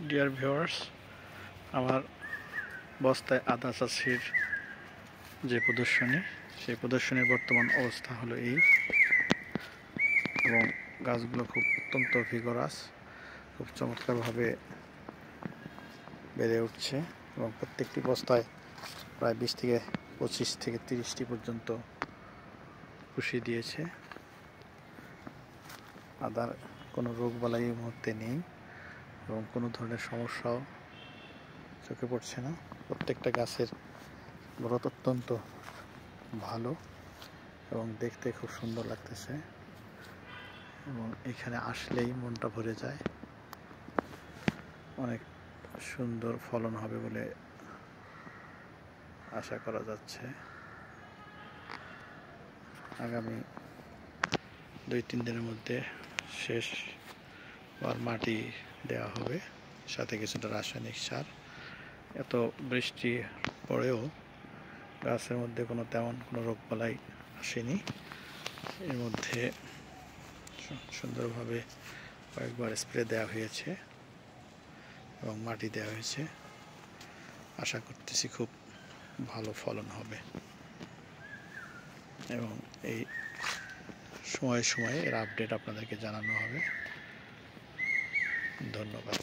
Dear viewers, আমার বস্তায় আদা চাষির যে প্রদর্শনী, সেই প্রদর্শনীর বর্তমান অবস্থা হলো এই। এবং গাছগুলো খুব অত্যন্ত ভিগরাস, খুব চমৎকারভাবে বেড়ে উঠছে এবং প্রত্যেকটি বস্তায় প্রায় 20 থেকে 25 থেকে 30টি পর্যন্ত কুশি দিয়েছে। আদার কোনো রোগবালাই এই মুহূর্তে নেই এবং কোনো ধরনের সমস্যাও চোখে পড়ছে না। প্রত্যেকটা গাছের গ্রোথ অত্যন্ত ভালো এবং দেখতে খুব সুন্দর লাগতেছে এবং এখানে আসলেই মনটা ভরে যায়। অনেক সুন্দর ফলন হবে বলে আশা করা যাচ্ছে। আগামী 2-3 দিনের মধ্যে শেষ আর মাটি দেওয়া হবে, সাথে কিছুটা রাসায়নিক সার। এত বৃষ্টি পরেও গাছের মধ্যে তেমন কোনো রোগবালাই আসেনি। এর মধ্যে সুন্দরভাবে কয়েকবার স্প্রে দেওয়া হয়েছে এবং মাটি দেওয়া হয়েছে। আশা করতেছি খুব ভালো ফলন হবে এবং এই সময়ে সময়ে এর আপডেট আপনাদেরকে জানানো হবে। ধন্যবাদ।